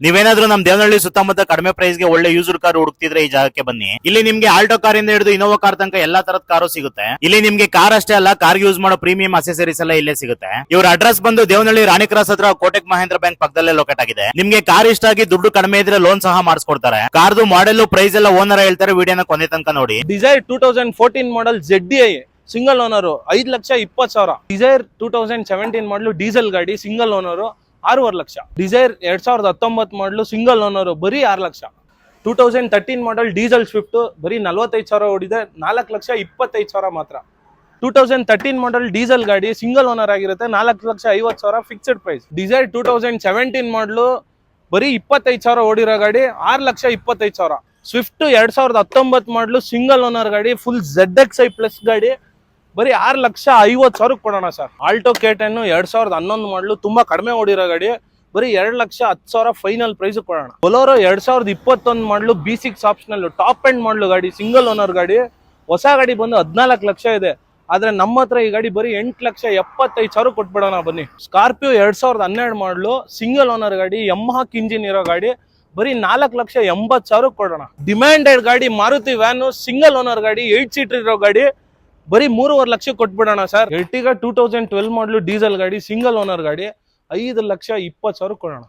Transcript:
ನೀವೇನಾದ್ರೂ ನಮ್ ದೇವನಹಳ್ಳಿ ಸುತ್ತಮುತ್ತ ಕಡಿಮೆ ಪ್ರೈಸ್ ಗೆ ಒಳ್ಳೆ ಯೂಸರ್ ಕಾರ್ ಹುಡುಕ್ತಿದ್ರೆ ಈ ಜಾಗಕ್ಕೆ ಬನ್ನಿ. ಇಲ್ಲಿ ನಿಮ್ಗೆ ಆಲ್ಟೋ ಕಾರ್ ಇಂದ ಹಿಡಿದು ಇನೋವಾ ಕಾರ್ ತನಕ ಎಲ್ಲಾ ತರದ ಕಾರು ಸಿಗುತ್ತೆ. ಇಲ್ಲಿ ನಿಮ್ಗೆ ಕಾರ್ ಅಷ್ಟೇ ಅಲ್ಲ, ಕಾರ್ ಯೂಸ್ ಮಾಡೋ ಪ್ರೀಮಿಯಂ ಅಸೆಸರೀಸ್ ಎಲ್ಲ ಇಲ್ಲೇ ಸಿಗುತ್ತೆ. ಇವ್ರ ಅಡ್ರೆಸ್ ಬಂದು ದೇವನಹಳ್ಳಿ ರಾಣಿ ಕ್ರಾಸ್ ಹತ್ರ ಕೋಟಕ್ ಮಹೇಂದ್ರ ಬ್ಯಾಂಕ್ ಪಕ್ಕದಲ್ಲೇ ಲೊಕೇಟ್ ಆಗಿದೆ. ನಿಮ್ಗೆ ಕಾರ್ ಇಷ್ಟ ಆಗಿ ದುಡ್ಡು ಕಡಿಮೆ ಇದ್ರೆ ಲೋನ್ ಸಹ ಮಾಡಿಸ್ಕೊಡ್ತಾರೆ. ಕಾರ್ದು ಮಾಡೆಲ್ ಪ್ರೈಸ್ ಎಲ್ಲ ಓನರ್ ಹೇಳ್ತಾರೆ. ವಿಡಿಯೋನ ಕೊನೆ ತನಕ ನೋಡಿ. Dzire 2014 model ZDI single owner 5,20,000. Dzire 2017 ಮಾಡಲು ಡೀಸೆಲ್ ಗಾಡಿ ಸಿಂಗಲ್ ಓನರ್ 6.5 ಲಕ್ಷ. ಡಿಸೈರ್ 2019 ಮಾಡಲು ಸಿಂಗಲ್ ಓನರ್ ಬರೀ 6 ಲಕ್ಷ. 2013 ಮಾಡೆಲ್ ಡೀಸೆಲ್ ಸ್ವಿಫ್ಟ್ ಬರೀ 45,000 ಓಡಿದೆ, 4,25,000 ಮಾತ್ರ. 2013 ಮಾಡೆಲ್ ಡೀಸೆಲ್ ಗಾಡಿ ಸಿಂಗಲ್ ಓನರ್ ಆಗಿರುತ್ತೆ, 4,50,000 ಫಿಕ್ಸ್ಡ್ ಪ್ರೈಸ್. ಡಿಸೈರ್ 2017 ಮಾಡಲು ಬರೀ 25,000 ಓಡಿರೋ ಗಾಡಿ 6,25,000. ಸ್ವಿಫ್ಟ್ 2019 ಮಾಡಲು ಸಿಂಗಲ್ ಓನರ್ ಗಾಡಿ, ಫುಲ್ ZXi ಪ್ಲಸ್ ಗಾಡಿ ಬರೀ 6,50,000 ಕೊಡೋಣ ಸರ್. ಆಲ್ಟೋ K10 2011 ಮಾಡಲು ತುಂಬಾ ಕಡಿಮೆ ಓಡಿರೋ ಗಾಡಿ, ಬರೀ 2,10,000 ಫೈನಲ್ ಪ್ರೈಸ್ ಕೊಡೋಣ. ಬೊಲೋರೋ 2021 ಮಾಡಲು B6 ಆಪ್ಷನಲ್ ಟಾಪ್ ಎಂಡ್ ಮಾಡಲು ಗಾಡಿ, ಸಿಂಗಲ್ ಓನರ್ ಗಾಡಿ. ಹೊಸ ಗಾಡಿ ಬಂದು 14 ಲಕ್ಷ ಇದೆ, ಆದ್ರೆ ನಮ್ಮ ಹತ್ರ ಈ ಗಾಡಿ ಬರೀ 8,75,000 ಕೊಟ್ಬಿಡೋಣ ಬನ್ನಿ. ಸ್ಕಾರ್ಪಿಯೋ 2012 ಮಾಡಲು ಸಿಂಗಲ್ ಓನರ್ ಗಾಡಿ, ಯಮಹಾಕ್ ಇಂಜಿನ್ ಇರೋ ಗಾಡಿ, ಬರೀ 4,80,000 ಕೊಡೋಣ. ಡಿಮ್ಯಾಂಡೆಡ್ ಗಾಡಿ ಮಾರುತಿ ವ್ಯಾನು ಸಿಂಗಲ್ ಓನರ್ ಗಾಡಿ, 8 ಸೀಟರ್ ಇರೋ ಗಾಡಿ, ಬರೀ 3.5 ಲಕ್ಷ ಕೊಟ್ಬಿಡೋಣ ಸರ್. ಎರ್ಟಿಗಾ 2012 ಮಾಡಲು ಡೀಸೆಲ್ ಗಾಡಿ, ಸಿಂಗಲ್ ಓನರ್ ಗಾಡಿ, 5,20,000 ಕೊಡೋಣ.